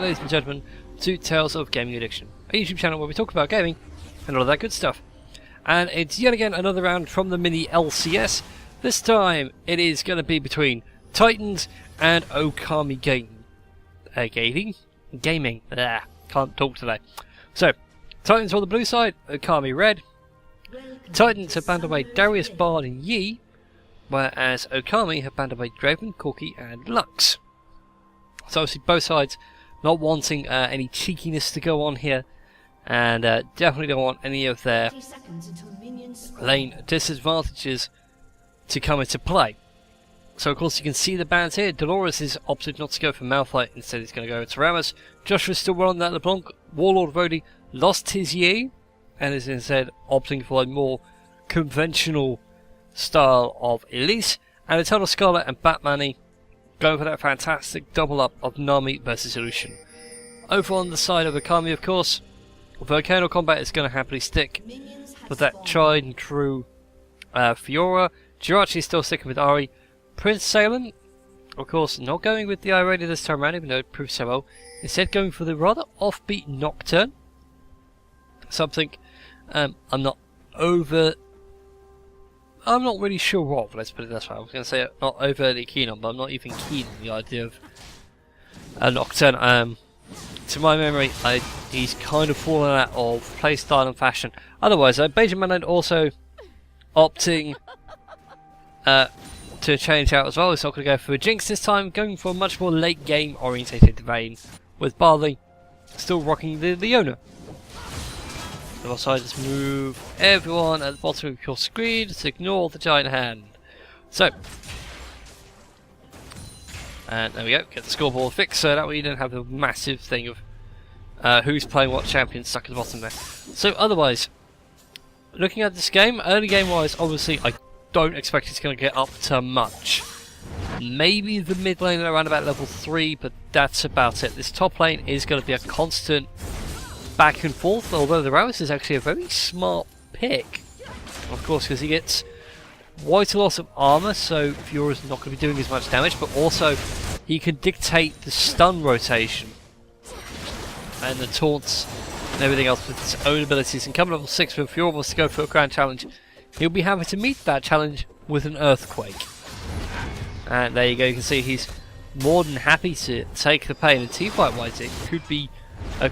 ladies and gentlemen, to Tales of Gaming Addiction, a YouTube channel where we talk about gaming and all of that good stuff. And it's yet again another round from the Mini LCS. This time it is going to be between Titans and Okami Gaming. Can't talk today. So, Titans on the blue side, Okami red. Titans have banned away Darius, Bard and Yi, whereas Okami have banned away Draven, Corki and Lux. So obviously both sides not wanting any cheekiness to go on here, and definitely don't want any of their lane disadvantages to come into play. So of course you can see the bans here. Dolores is opted not to go for Malphite, instead he's going to go into Rammus. Joshua's still running that LeBlanc. Warlord Rhodey lost his Yi and is instead opting for a more conventional style of Elise. And Eternal Scarlet and Batman going for that fantastic double up of Nami versus Illusion. Over on the side of Okami, of course, Volcano Combat is going to happily stick with that tried and true Fiora. Jirachi is still sticking with Ari. Prince Salem, of course, not going with the Irania this time around, even though it proved so well. Instead going for the rather offbeat Nocturne. Something I'm not really sure of, let's put it this way. I was going to say not overly keen on, but I'm not even keen on the idea of a Nocturne. To my memory, he's kind of fallen out of playstyle and fashion. Otherwise, Benjamin also opting to change out as well. He's not going to go for a Jinx this time, going for a much more late game orientated vein, with Barley still rocking the Leona. The other side, just move everyone at the bottom of your screen to ignore the giant hand. So, and there we go, get the scoreboard fixed so that way you don't have a massive thing of who's playing what champion stuck at the bottom there. So otherwise, looking at this game, early game wise, obviously I don't expect it's going to get up to much. Maybe the mid lane around about level 3, but that's about it. This top lane is going to be a constant back and forth, although the Rammus is actually a very smart pick, of course, because he gets quite a lot of armor, so Fiora's not going to be doing as much damage, but also he can dictate the stun rotation and the taunts and everything else with his own abilities. And coming level 6, when Fiora wants to go for a grand challenge, he'll be having to meet that challenge with an earthquake. And there you go, you can see he's more than happy to take the pain, and teamfight wise it could be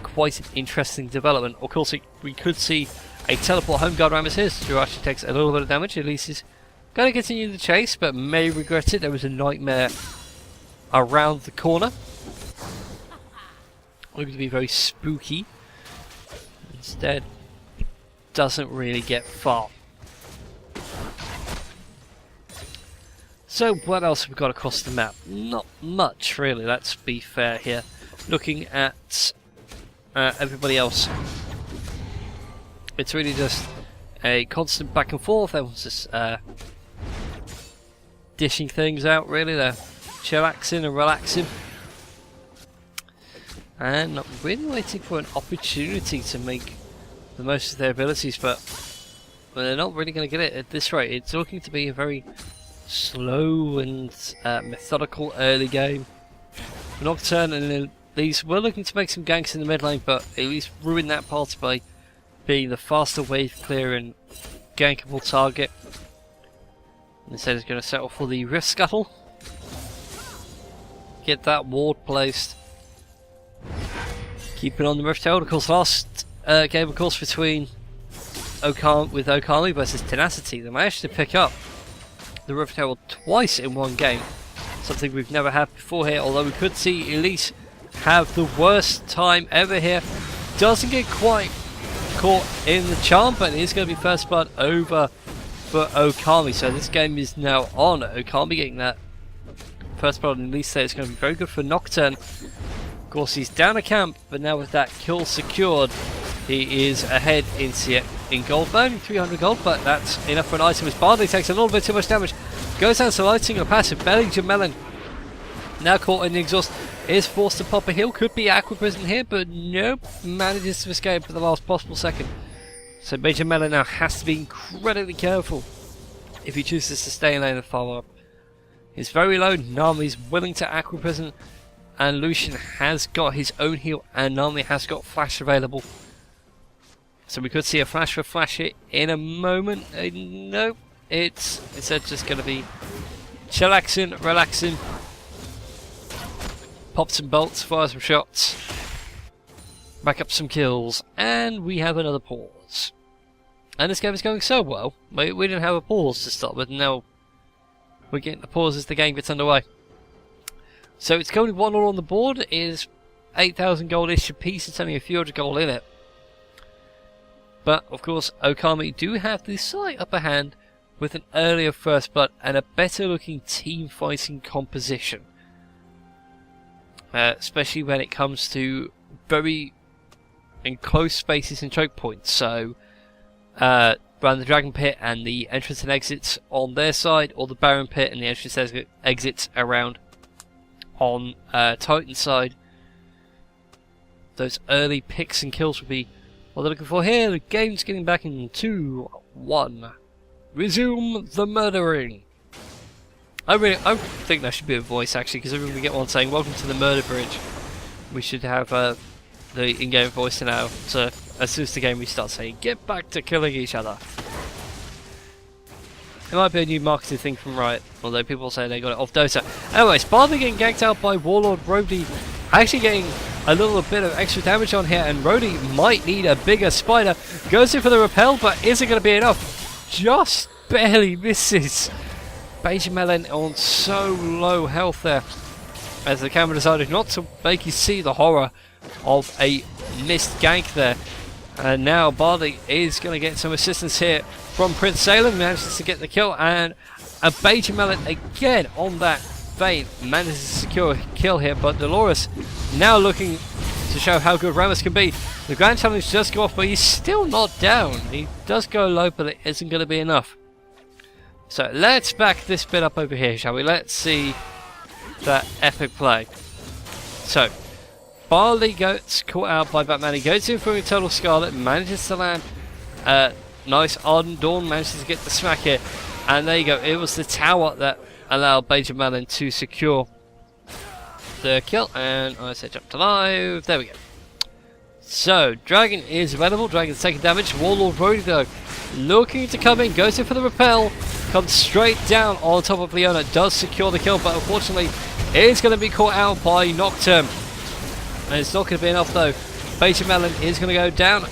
quite an interesting development. Of course, we could see a teleport home guard Rammus here, who actually takes a little bit of damage. Elise is going to continue the chase, but may regret it. There was a nightmare around the corner. Looking to be very spooky. Instead, doesn't really get far. So what else have we got across the map? Not much really, let's be fair here. Looking at everybody else, it's really just a constant back and forth. Everyone's just dishing things out really. They're chillaxing and relaxing and not really waiting for an opportunity to make the most of their abilities, but they're not really going to get it at this rate. It's looking to be a very slow and methodical early game. Nocturne and Elise were looking to make some ganks in the mid lane, but at least ruined that part by being the faster wave clear and gankable target. Instead he's going to settle for the Rift Scuttle. Get that ward placed. Keeping on the Rift Herald. Of course, last game of course between Okami versus Tenacity, they managed to pick up the Rift Herald twice in one game. Something we've never had before here, although we could see Elise have the worst time ever here. Doesn't get quite caught in the charm, but it is going to be first blood over for Okami. So this game is now on. Okami getting that first blood, and Elise there is going to be very good for Nocturne. Of course, he's down a camp, but now with that kill secured, he is ahead in gold, burning 300 gold, but that's enough for an item as Barley takes a little bit too much damage. Goes down to lighting a passive. Benjamin now caught in the exhaust, is forced to pop a heal. Could be Aqua Prison here, but nope, manages to escape at the last possible second. So Benjamin now has to be incredibly careful if he chooses to stay in lane and follow up. He's very low. Nami's willing to Aqua Prison and Lucian has got his own heal, and Nami has got flash available. So we could see a flash for flash hit in a moment. Nope, it's just going to be chillaxing, relaxing. Pop some bolts, fire some shots, back up some kills, and we have another pause. And this game is going so well. We didn't have a pause to start with, and now we're getting the pause as the game gets underway. So it's currently 1-1 on the board. It is 8,000 gold-ish a piece. It's only a few hundred gold in it. But, of course, Okami do have the slight upper hand with an earlier first blood and a better looking team fighting composition. Especially when it comes to very enclosed spaces and choke points. So, around the Dragon Pit and the entrance and exits on their side, or the Baron Pit and the entrance and exits around on Titan's side. Those early picks and kills would be what they're looking for here. The game's getting back in 2, 1. Resume the murdering. I think that should be a voice actually, because every time we get one saying "Welcome to the Murder Bridge," we should have the in-game voice now. So as soon as the game restarts, saying "Get back to killing each other." It might be a new marketing thing from Riot, although people say they got it off Dota. Anyways, Barley getting ganked out by Warlord Rhodey, actually getting a little bit of extra damage on here, and Rhodey might need a bigger spider. Goes in for the repel, but isn't going to be enough. Just barely misses. Benjamin on so low health there, as the camera decided not to make you see the horror of a missed gank there. And now Barley is going to get some assistance here from Prince Salem, manages to get the kill, and a Benjamin again on that vein manages to secure a kill here, but Dolores now looking to show how good Ramos can be. The Grand Challenge does go off, but he's still not down. He does go low, but it isn't going to be enough. So let's back this bit up over here, shall we? Let's see that epic play. So Barley gets caught out by Batman. He goes in for Eternal Scarlet, manages to land nice Ardent Dawn, manages to get the smack here, and there you go. It was the tower that allowed Benjamin to secure the kill, and I said jump to live. There we go. So Dragon is available. Dragon's taking damage. Warlord Rhodey though looking to come in, goes in for the repel, comes straight down on top of Leona, does secure the kill, but unfortunately is going to be caught out by Nocturne. And it's not going to be enough though. Benjamin is going to go down.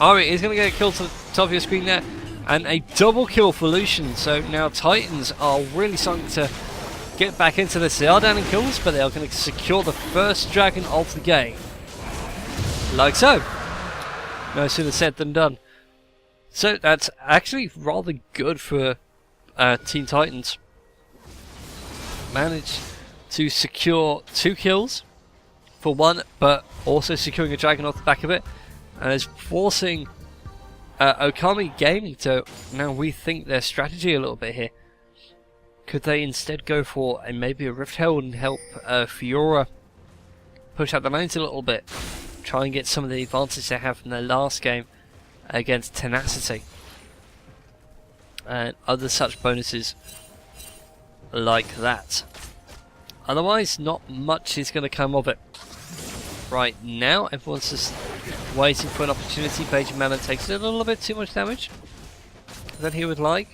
Ari is going to get a kill to the top of your screen there, and a double kill for Lucian. So now Titans are really starting to get back into this. They are down in kills, but they are going to secure the first dragon of the game. Like so. No sooner said than done. So that's actually rather good for Team Titans. Managed to secure 2 kills for 1, but also securing a dragon off the back of it, and is forcing Okami Gaming to now rethink their strategy a little bit here. Could they instead go for maybe a Rift Herald and help Fiora push out the lanes a little bit? Try and get some of the advantage they have from their last game against Tenacity. And other such bonuses like that. Otherwise, not much is going to come of it. Right now, everyone's just waiting for an opportunity. Benjamin takes a little bit too much damage than he would like.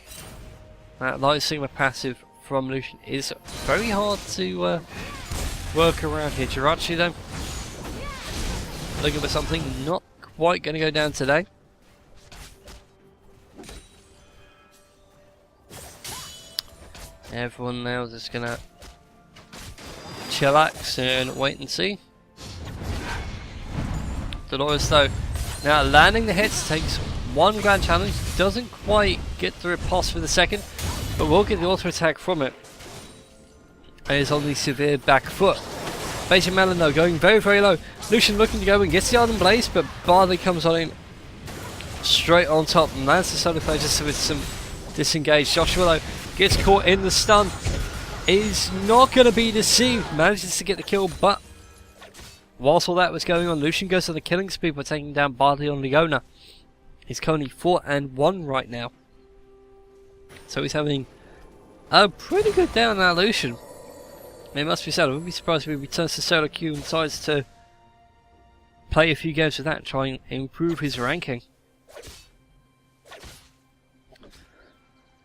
That Light Sigma passive from Lucian is very hard to work around here. Jirachi though, looking for something, not quite going to go down today. Everyone now is just going to chillax and wait and see. Dolores though, now landing the hits, takes 1 grand challenge, doesn't quite get the riposte for the second, but will get the auto attack from it. And is on the severe back foot. Benjamin though going very, very low. Lucian looking to go and gets the Ardent Blaze, but Barley comes on in straight on top, and lands the Solar Flare just with some disengaged. Joshua though gets caught in the stun, is not going to be deceived, manages to get the kill, but whilst all that was going on, Lucian goes to the killing spree by taking down Barley on Leona. He's currently 4-1 right now. So he's having a pretty good day on that Lucian. It must be said, I wouldn't be surprised if he returns to solo queue and decides to play a few games with that and try and improve his ranking.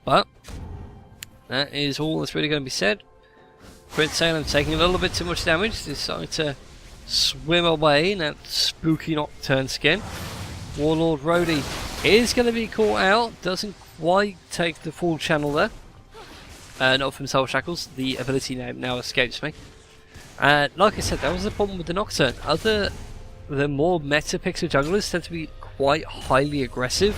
But that is all that's really going to be said. Prince Salem taking a little bit too much damage, deciding to swim away in that spooky Nocturne skin. Warlord Rhodey is going to be caught out, doesn't quite take the full channel there. Not from Soul Shackles, the ability name now escapes me. Like I said, that was the problem with the Nocturne. The more meta pixel junglers tend to be quite highly aggressive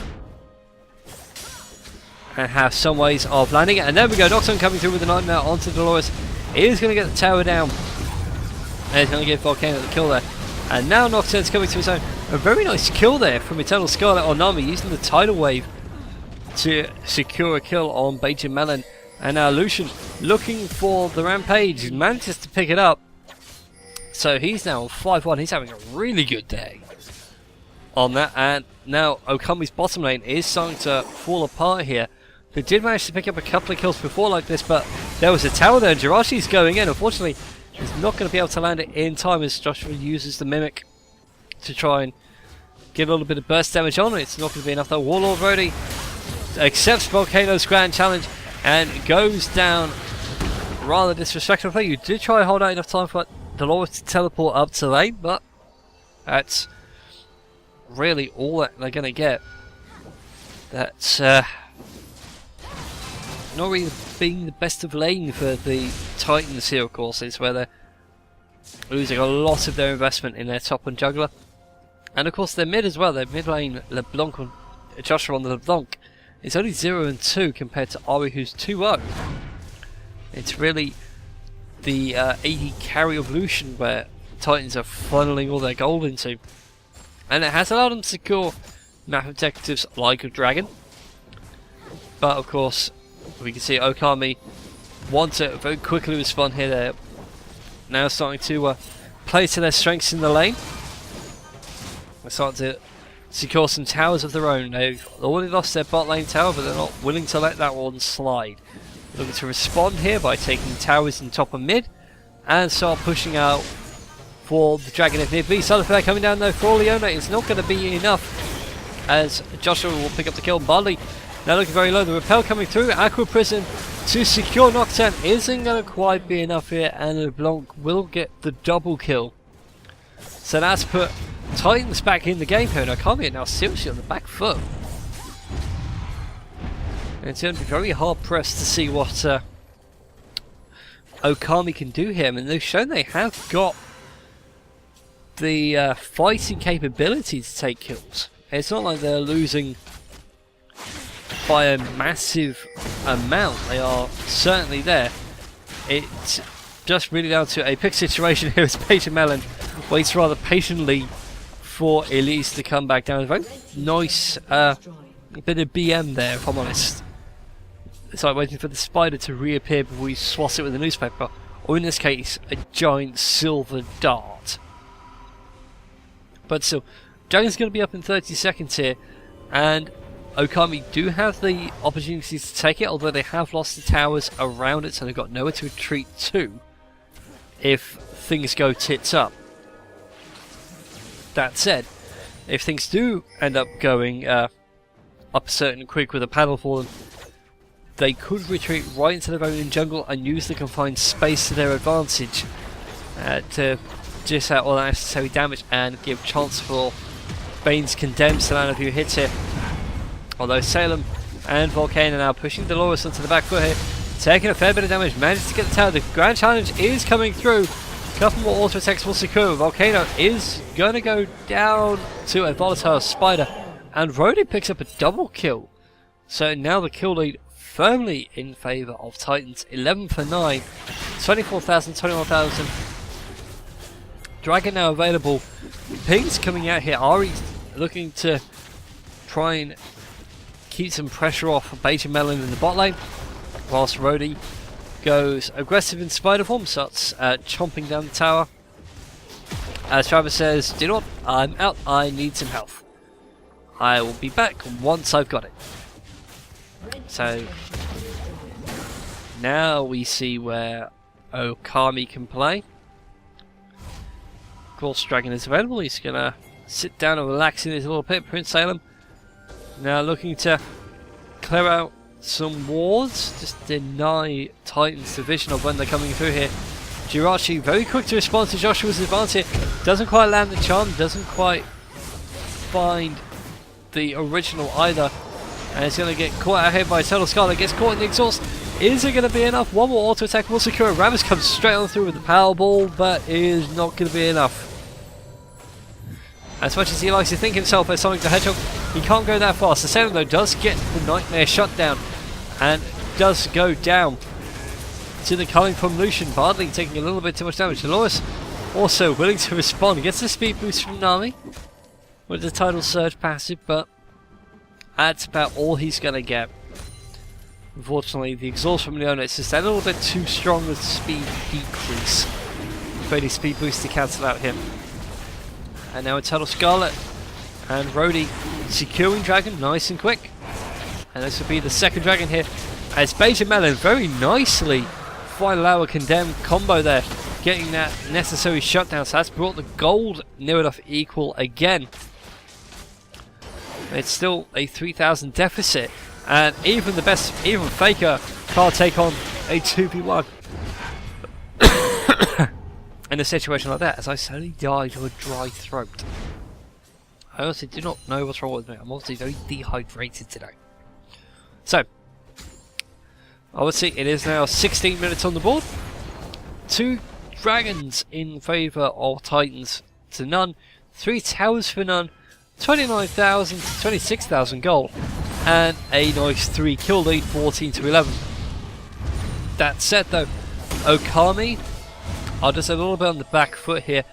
and have some ways of landing it. And there we go, Nocturne coming through with the Nightmare onto Dolores. He is going to get the tower down. And he's going to give Volcano the kill there. And now Nocturne's coming to his own. A very nice kill there from Eternal Scarlet on Nami, using the Tidal Wave to secure a kill on Beijing Melon. And now Lucian looking for the Rampage. He manages to pick it up. So he's now on 5-1. He's having a really good day on that. And now Okami's bottom lane is starting to fall apart here. They did manage to pick up a couple of kills before like this, but there was a tower there and Jiraiya's going in. Unfortunately, he's not going to be able to land it in time as Joshua uses the Mimic to try and get a little bit of burst damage on it. It's not going to be enough though. Warlord Rhodey accepts Volcano's grand challenge and goes down rather disrespectfully. You did try and hold out enough time for Dolores to teleport up to lane, but that's really all that they're going to get. That's not really being the best of lane for the Titans here, of course. It's where they're losing a lot of their investment in their top and juggler. And of course their mid as well, their mid lane LeBlanc on Joshua on the LeBlanc is only 0-2 compared to Ari who's 2-0. It's really the AD carry of Lucian where Titans are funneling all their gold into. And it has allowed them to secure map objectives like a Dragon. But of course we can see Okami want to very quickly respond here. They're now starting to play to their strengths in the lane. They're starting to secure some towers of their own. They've already lost their bot lane tower, but they're not willing to let that one slide. They're looking to respond here by taking towers in top and mid and start pushing out for the Dragon if need be. Solar Flare coming down though for Leona. It's not going to be enough as Joshua will pick up the kill. Barley now looking very low. The repel coming through. Aqua Prison to secure Nocturne isn't going to quite be enough here, and LeBlanc will get the double kill. So that's put Titans back in the game here, and Okami are now seriously on the back foot. And it's going to be very hard pressed to see what Okami can do here. I mean, they've shown they have got the fighting capability to take kills. It's not like they're losing by a massive amount. They are certainly there. It's just really down to a pick situation here as Peter Mellon waits rather patiently for Elise to come back down. A very nice bit of BM there, if I'm honest. It's like waiting for the spider to reappear before you swat it with a newspaper, or in this case, a giant silver dart. But still, Dragon's going to be up in 30 seconds here, and Okami do have the opportunity to take it, although they have lost the towers around it, so they've got nowhere to retreat to if things go tits up. That said, if things do end up going up a certain quick with a paddle for them, they could retreat right into their own jungle and use the confined space to their advantage to dish out all that necessary damage and give chance for Bane's Condemns to land a few hits here. Although Salem and Volcano are now pushing Dolores onto the back foot here, taking a fair bit of damage, manages to get the tower. The grand challenge is coming through. A couple more auto attacks will secure. Volcano is going to go down to a volatile spider, and Rhodey picks up a double kill. So now the kill lead firmly in favour of Titans. 11 for 9, 24,000, 21,000. Dragon now available. Pings coming out here. Ari looking to try and keep some pressure off Beijing Melon in the bot lane, whilst Rhodey goes aggressive in spider form, starts chomping down the tower. As Travis says, "Do you know what? I'm out. I need some health. I will be back once I've got it." So now we see where Okami can play. Of course, Dragon is available. He's gonna sit down and relax in his little pit. Prince Salem now looking to clear out some wards, just deny Titan's division of when they're coming through here. Jirachi very quick to respond to Joshua's advance here. Doesn't quite land the charm, doesn't quite find the original either. And it's going to get caught out here by Total Scarlet. Gets caught in the exhaust. Is it going to be enough? One more auto attack will secure. Rammus comes straight on through with the power ball, but it is not going to be enough. As much as he likes to think himself as Sonic the Hedgehog, he can't go that fast. The Salem though does get the Nightmare shut down and does go down to the coming from Lucian. Bardley taking a little bit too much damage. Dolores also willing to respond. He gets the speed boost from Nami with the Tidal Surge passive, but that's about all he's going to get. Unfortunately, the exhaust from Leona is just a little bit too strong with speed decrease. Fairy speed boost to cancel out him. And now it's Total Scarlet and Rhodey securing Dragon nice and quick. And this will be the second Dragon here as Beija Melon very nicely final hour condemned combo there, getting that necessary shutdown. So that's brought the gold near enough equal again. It's still a 3,000 deficit, and even the best, even Faker can't take on a 2v1 in a situation like that, as I slowly die to a dry throat. I honestly do not know what's wrong with me. I'm obviously very dehydrated today. So, obviously it is now 16 minutes on the board. 2 dragons in favour of Titans to none. 3 towers for none. 29,000 to 26,000 gold. And a nice 3 kill lead, 14 to 11. That said though, Okami are just a little bit on the back foot here,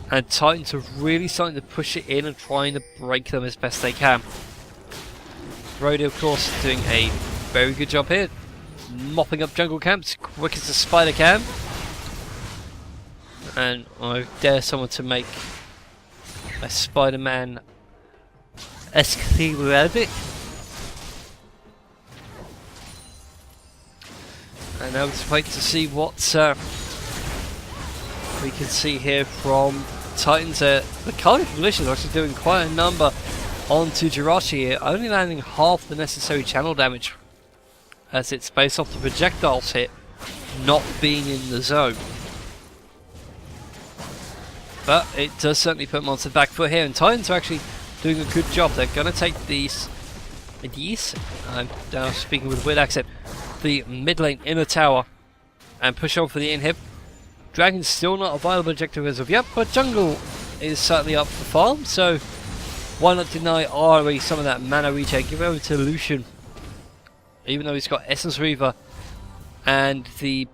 and Titans are really starting to push it in and trying to break them as best they can. Rhodey of course doing a very good job here, mopping up jungle camps quick as a spider can. And I dare someone to make a Spider-Man esque rabbit. And now let's wait to see what we can see here from Titans. The Carly Coalition is actually doing quite a number onto Jirachi here, only landing half the necessary channel damage, as it's based off the projectiles hit not being in the zone. But it does certainly put them on the back foot here, and Titans are actually doing a good job. They're going to take these, I'm now speaking with a weird accent, the mid lane inner tower and push on for the inhib. Dragon's still not a viable objective as of yet, but jungle is certainly up for farm, so why not deny Ari some of that mana regen, give it over to Lucian, even though he's got Essence Reaver and the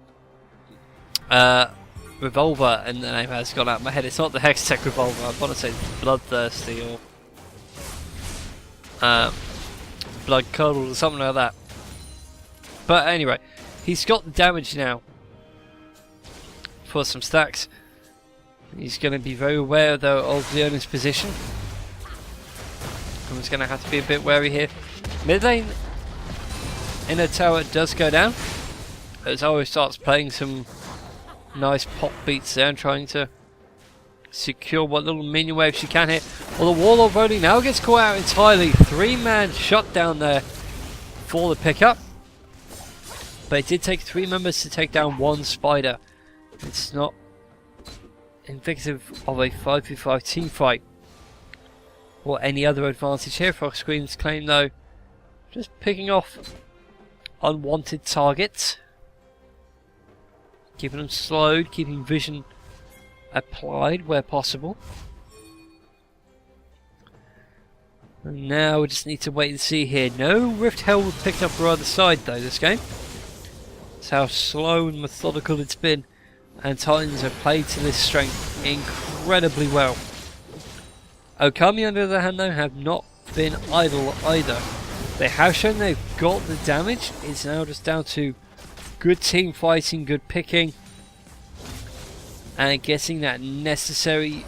revolver, and the name has gone out of my head. It's not the Hextech revolver, I want to say Bloodthirsty or Blood Curdled or something like that. But anyway, he's got the damage now for some stacks. He's going to be very aware though of Leona's position. He's going to have to be a bit wary here. Mid lane inner tower does go down as Oro starts playing some nice pop beats there and trying to secure what little minion wave she can hit. Well, the Warlord voting now gets caught out entirely. 3-man shutdown there for the pickup. But it did take 3 members to take down 1 spider. It's not indicative of a 5v5 team fight or any other advantage here. Fox Queen's claim though, just picking off unwanted targets, keeping them slowed, keeping vision applied where possible. And now we just need to wait and see here. No Rift Herald picked up for either side though this game. That's how slow and methodical it's been, and Titans have played to this strength incredibly well. Okami on the other hand though have not been idle either. They have shown they've got the damage. It's now just down to good team fighting, good picking, and getting that necessary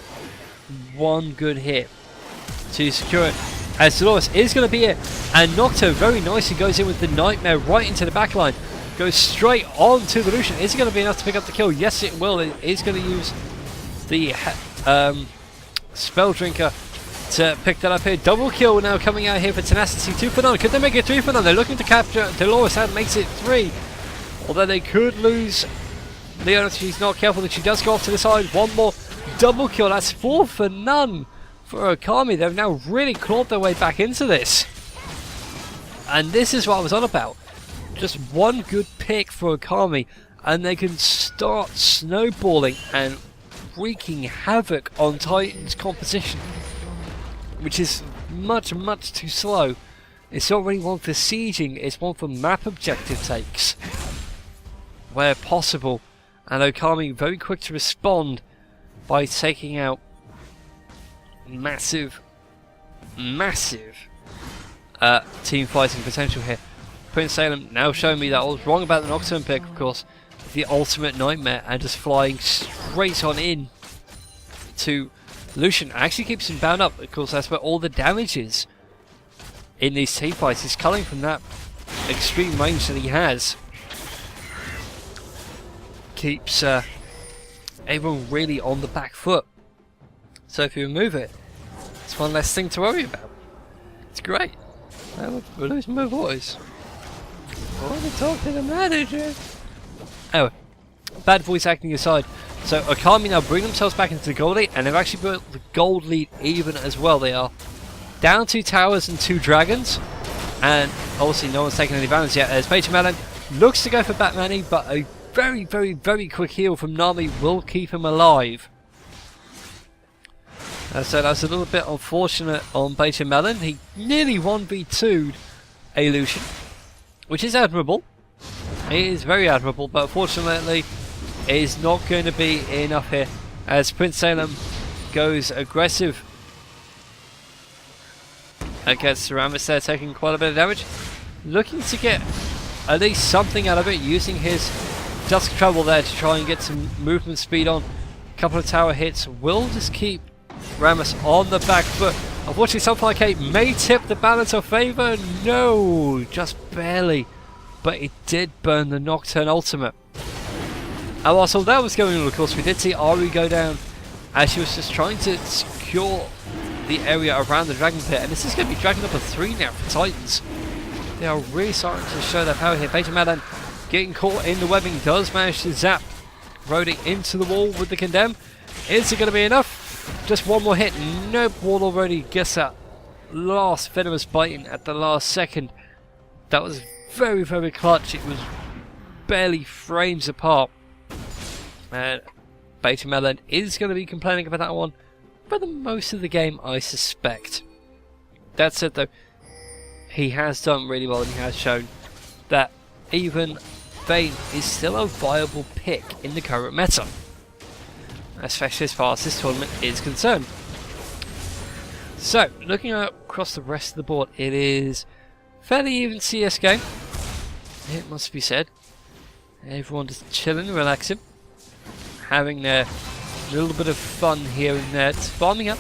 1 good hit to secure it. As Dolores is going to be it, and Nocto very nicely goes in with the Nightmare right into the back line. goes straight on to the Lucian. Is it going to be enough to pick up the kill? Yes, it will. It is going to use the Spell Drinker to pick that up here. Double kill now coming out here for Tenacity. 2 for none. Could they make it 3 for none? They're looking to capture Dolores. That makes it 3. Although they could lose Leona if she's not careful. That she does go off to the side. One more double kill. That's 4 for none for Okami. They've now really clawed their way back into this. And this is what I was on about. Just one good pick for Okami and they can start snowballing and wreaking havoc on Titan's composition, which is much too slow. It's not really one for sieging, it's one for map objective takes where possible, and Okami very quick to respond by taking out massive team fighting potential here. Prince Salem now showing me that I was wrong about the Nocturne pick, of course. The ultimate nightmare, and just flying straight on in to Lucian. Actually keeps him bound up. Of course, that's where all the damage is in these team fights. He's coming from that extreme range that he has. Keeps everyone really on the back foot. So if you remove it, it's one less thing to worry about. It's great. We're losing my voice. I want to talk to the manager. Anyway, bad voice acting aside, so Okami now bring themselves back into the gold lead, and they've actually built the gold lead even as well. They are down 2 towers and 2 dragons, and obviously no one's taken any advantage yet, as Melon looks to go for Batman, but a very quick heal from Nami will keep him alive. So that's a little bit unfortunate on Beta Melon. He nearly 1v2'd a Lucian, which is admirable. It is very admirable, but unfortunately it is not going to be enough here as Prince Salem goes aggressive against Ramus there, taking quite a bit of damage. Looking to get at least something out of it, using his Dusk Trouble there to try and get some movement speed on. A couple of tower hits will just keep Ramus on the back foot. Unfortunately, Sunfire Cape may tip the balance of favour. No, just barely. But it did burn the Nocturne ultimate. And whilst all that was going on, of course, we did see Ari go down as she was just trying to secure the area around the Dragon Pit. And this is going to be Dragon number 3 now for Titans. They are really starting to show their power here. Beta Madan getting caught in the webbing, does manage to zap Rhodey into the wall with the Condemn. Is it going to be enough? Just one more hit. Nope, Wall already gets that last venomous biting at the last second. That was very clutch. It was barely frames apart. And Beta Melon is going to be complaining about that one for the most of the game, I suspect. That said though, he has done really well, and he has shown that even Vayne is still a viable pick in the current meta, especially as far as this tournament is concerned. So, looking across the rest of the board, it is fairly even CS game, it must be said. Everyone just chilling, relaxing, having their little bit of fun here and there, just farming up.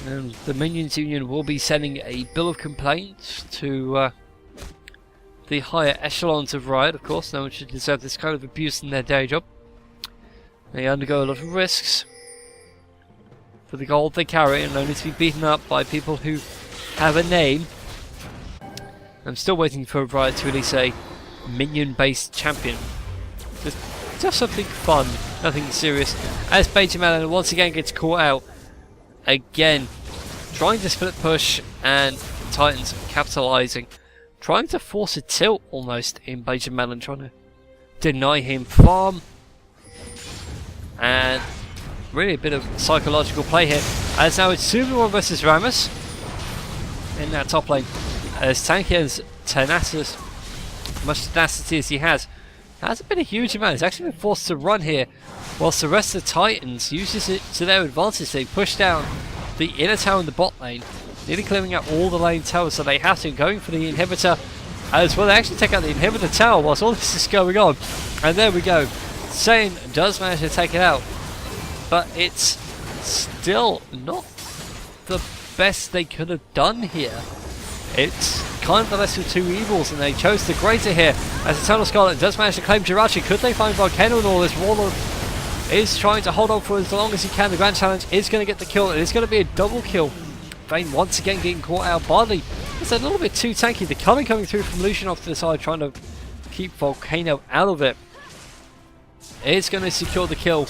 And the Minions Union will be sending a bill of complaints to the higher echelons of Riot, of course. No one should deserve this kind of abuse in their day job. They undergo a lot of risks for the gold they carry, and only to be beaten up by people who have a name. I'm still waiting for Riot to release a minion-based champion. Just something fun, nothing serious. As Beta Melon once again gets caught out, again trying to split push, and Titans capitalising, trying to force a tilt almost in Beta Melon, trying to deny him farm, and really a bit of psychological play here. As now it's 2v1 versus Ramus in that top lane, as Tanky has tenacious, much tenacity as he hasn't been a huge amount. He's actually been forced to run here, whilst the rest of the Titans uses it to their advantage. They push down the inner tower in the bot lane, nearly clearing out all the lane towers, so they have to, going for the inhibitor as well. They actually take out the inhibitor tower whilst all this is going on, and there we go. Sane does manage to take it out, but it's still not the best they could have done here. It's kind of the lesser of two evils, and they chose the greater here, as Eternal Scarlet does manage to claim Jirachi. Could they find Volcano in all this? Warlord is trying to hold on for as long as he can. The Grand Challenge is going to get the kill. It is going to be a double kill. Vayne once again getting caught out badly. It's a little bit too tanky. The coming through from Lucian off to the side, trying to keep Volcano out of it. It's going to secure the kill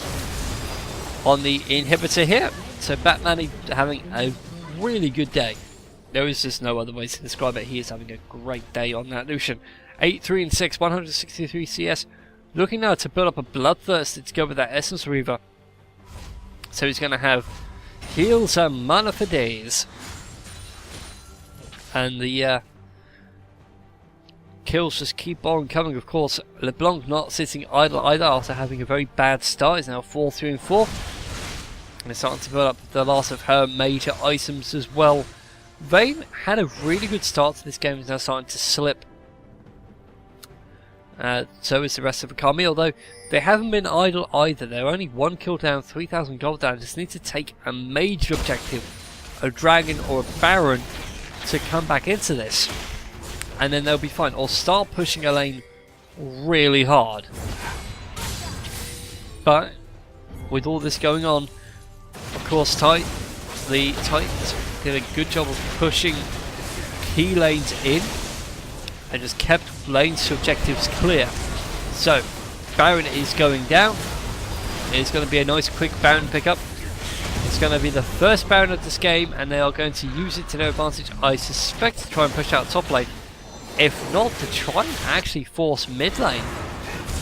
on the inhibitor here. So Batman having a really good day. There is just no other way to describe it. He is having a great day on that Lucian. 8-3 and 6, 163 CS. Looking now to build up a Bloodthirst to go with that Essence Reaver. So he's going to have heals and mana for days. And the kills just keep on coming, of course. LeBlanc not sitting idle either after having a very bad start. He's now 4-3 and 4. And it's starting to build up the last of her major items as well. Vayne had a really good start to this game. Is now starting to slip. So is the rest of Okami, although they haven't been idle either. They're only 1 kill down, 3,000 gold down. Just need to take a major objective, a dragon or a baron, to come back into this, and then they'll be fine. Or start pushing a lane really hard. But with all this going on, of course, the Titans did a good job of pushing key lanes in and just kept lanes to objectives clear. So Baron is going down. It's going to be a nice quick Baron pickup. It's going to be the first Baron of this game, and they are going to use it to their advantage, I suspect, to try and push out top lane. If not, to try and actually force mid lane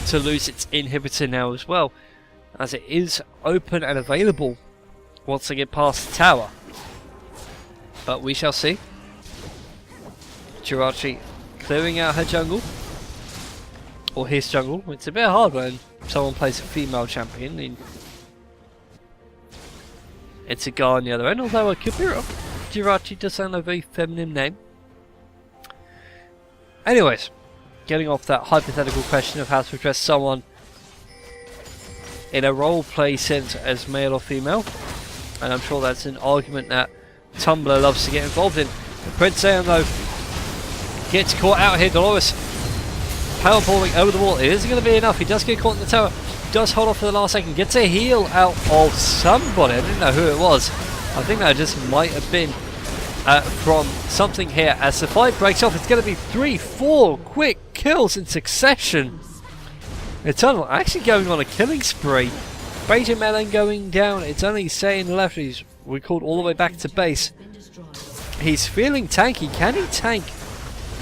to lose its inhibitor now as well, as it is open and available once they get past the tower. But we shall see. Jirachi clearing out her jungle, or his jungle. It's a bit hard when someone plays a female champion. It's a guy on the other end, although I could be wrong. Jirachi does sound a very feminine name. Anyways, getting off that hypothetical question of how to address someone in a roleplay sense as male or female, and I'm sure that's an argument that Tumblr loves to get involved in. Prince Aeon though gets caught out here. Dolores powerballing over the wall. It isn't going to be enough. He does get caught in the tower. Does hold off for the last second. Gets a heal out of somebody. I didn't know who it was. I think that just might have been from something here. As the fight breaks off, it's going to be 3-4 quick kills in succession. Eternal actually going on a killing spree. Beta Melon going down. It's only Saiyan left. He's recalled all the way back to base. He's feeling tanky. Can he tank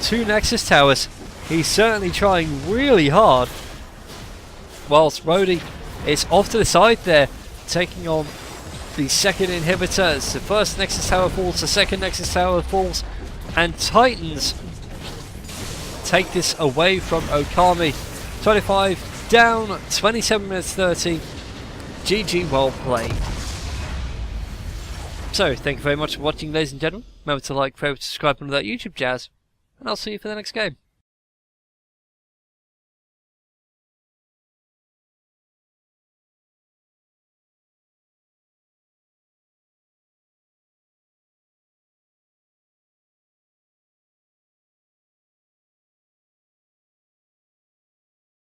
2 Nexus towers? He's certainly trying really hard. Whilst Rhodey is off to the side there, taking on the second inhibitor. As the first Nexus tower falls, the second Nexus tower falls, and Titans take this away from Okami. 25 down, 27 minutes 30. GG, well played. So, thank you very much for watching, ladies and gentlemen. Remember to like, favorite, subscribe, and all that YouTube jazz. And I'll see you for the next game.